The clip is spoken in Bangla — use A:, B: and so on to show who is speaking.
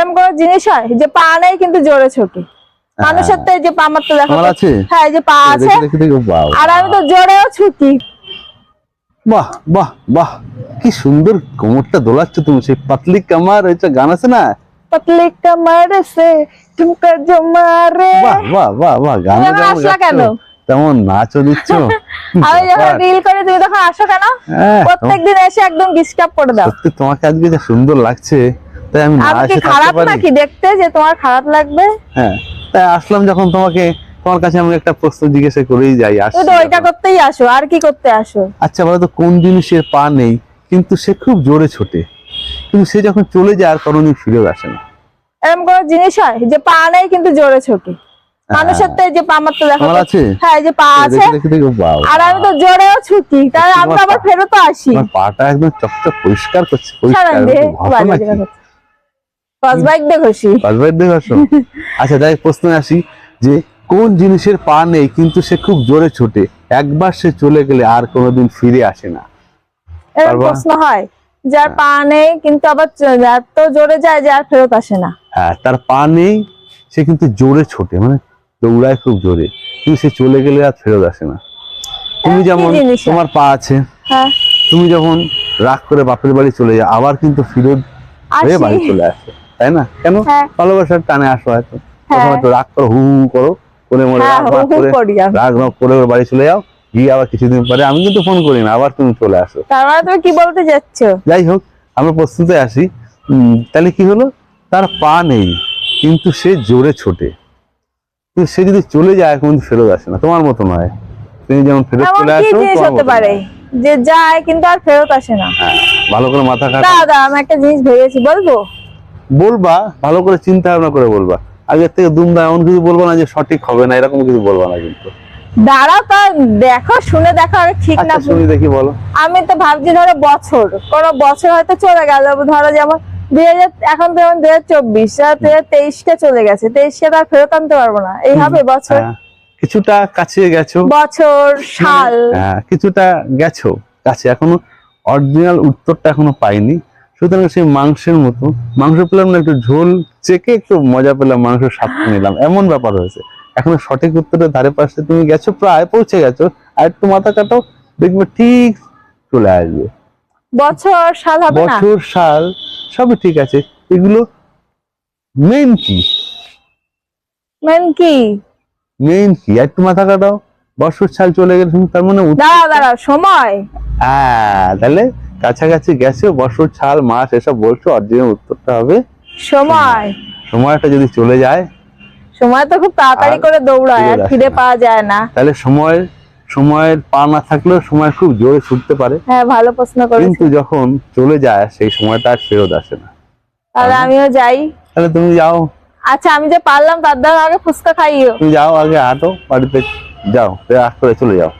A: এরকম কোন জিনিস হয় যে পা নেই কিন্তু জোরে ছোটে? মানুষের তো এই যে পা মারতে দেখো। হ্যাঁ, এই যে পা আছে আর আমি তো জোরেও ছুটি।
B: বাহ বাহ বাহ, কি সুন্দর কোমরটা দোলাচ্ছ তুমি। সেই পাতলি কামার এটা গান আছে না,
A: পতলি কামার সে ঠুমকা জমারে।
B: বাহ বাহ বাহ বাহ, গান
A: আসলা কেন?
B: তেমন নাচও দিচ্ছ।
A: আমি যখন রিল করে তুমি তখন আসো কেন? প্রত্যেকদিন এসে একদম ডিস্টার্ব করে দাও।
B: সত্যি তোমাকে আজকে যা সুন্দর লাগছে, তাই আমি না
A: আমি কি
B: এসে
A: খারাপ
B: থাকতে পারি?
A: নাকি দেখতে যে তোমার খারাপ লাগবে?
B: হ্যাঁ, তাই আসলাম যখন তোমার কাছে আমি একটা প্রশ্ন জিজ্ঞাসা করেই যাই।
A: তুমি তো ওইটা করতেই আসো, আর কি করতে আসো?
B: আচ্ছা বলো তো, কোন জিনিসের পা নেই কিন্তু সে খুব জোরে ছোটে, কিন্তু সে যখন চলে যায় আর কোনোদিন ফিরে আসে না?
A: এরকম কোন জিনিস হয় যে পা নেই কিন্তু জোরে ছোটে? মানুষের তো এই যে পা মারতে দেখো। হ্যাঁ, এই যে পা আছে আর আমি তো জোরেও ছুটি, তাই আমি তো আবার ফেরত আসি।
B: তোমার পাটা একদম চকচক পরিষ্কার করছে,
A: বাইক দেখছি।
B: আচ্ছা যাই প্রশ্নে আসি, যে কোন জিনিসের পা নেই কিন্তু সে খুব জোরে ছোটে, একবার সে চলে গেলে আর কোনোদিন ফিরে আসে না?
A: এরকম প্রশ্ন হয় যার পা নেই কিন্তু আবার এত জোরে যায় যে আর ফেরত আসে না।
B: হ্যাঁ, তার পা নেই, সে কিন্তু জোরে ছোটে, মানে দৌড়ায় খুব জোরে, কিন্তু সে চলে গেলে আর ফেরত আসে না। তুমি যেমন তোমার পা আছে, তুমি যখন রাগ করে বাপের বাড়ি চলে যাও আবার কিন্তু ফিরত হয়ে বাড়ি চলে আসে, তাই না? কেন? ভালোবাসার টানে আসো, হয়তো তখন একটু রাগ করো, হু হু করো, করে রাগ করে বাড়ি চলে যাও, গিয়ে আবার কিছুদিন পরে আমি কিন্তু ফোন করি না, আবার তুমি চলে আসো।
A: তার মানে তুমি কি বলতে যাচ্ছ?
B: যাই হোক, আমরা প্রশ্নতে আসি। তাহলে কি হলো, তার পা নেই কিন্তু সে জোরে ছোটে, কিন্তু সে যদি চলে যায় কিন্তু ফেরত আসে না। তোমার মতো নয়, তুমি যেমন ফেরত চলে আসো,
A: হতে পারে যে যায় কিন্তু আর ফেরত আসে না।
B: ভালো করে মাথা খাটা।
A: দাদা আমি একটা জিনিস ভেবেছি, বলবো?
B: বলবা, ভালো করে চিন্তা ভাবনা করে বলবা। আগের থেকে দুমদা এমন কিছু বলবো না যে সঠিক হবে না, এরকম কিছু বলবা না কিন্তু।
A: দাঁড়াও, তা দেখো, শুনে দেখো আগে, ঠিক না?
B: শুনি দেখি, বলো।
A: আমি তো ভাবছি ধরো বছর, কোন বছর হয়তো চলে গেল, ধরো যেমন 2000, এখন তো যেমন 2024, 2023টা চলে গেছে, 23টা আর ফেরত আনতে পারবো না, এই হবে বছর।
B: কিছুটা কাছে গেছো,
A: বছর সাল
B: কিছুটা গেছো কাছে, এখনো অরিজিনাল উত্তরটা এখনো পাইনি। সুতরাং সেই মাংসের মতো, মাংস পেলাম না, একটু ঝোল চেকে একটু মজা পেলাম, মাংস স্বাদ নিলাম, এমন ব্যাপার হয়েছে। এখনো সঠিক উত্তরের ধারে পাশে তুমি গেছো, প্রায় পৌঁছে গেছো, আর একটু মাথা কাটাও, দেখবে ঠিক চলে আসবে।
A: বছর সাল হবে না?
B: বছর সাল সবই ঠিক আছে, এগুলো মেইন কি? মেইন কি একটু মাথা কাটাও। বছর সাল চলে গেলে তার মানে
A: দাঁড়াও সময়।
B: তাহলে কাছাকাছি গেছে, বছর সাল মাস এসব বলছো, অরিজিনাল উত্তরটা হবে সময়। সময়টা যদি চলে যায়,
A: সময় তো খুব তাড়াতাড়ি করে দৌড়ায়, আর ফিরে পাওয়া যায় না।
B: তাহলে সময়ের পা না থাকলেও সময় খুব জোরে ছুটতে পারে।
A: হ্যাঁ, ভালো প্রশ্ন করেছো।
B: কিন্তু যখন চলে যায় সেই সময়টা আর ফেরত আসে না।
A: তাহলে আমিও যাই।
B: তাহলে তুমি যাও।
A: আচ্ছা, আমি যে পারলাম তার দ্বারা আগে ফুচকা খাইও।
B: তুমি যাও, আগে হাঁটো, বাড়িতে যাও, রাগ করে চলে যাও।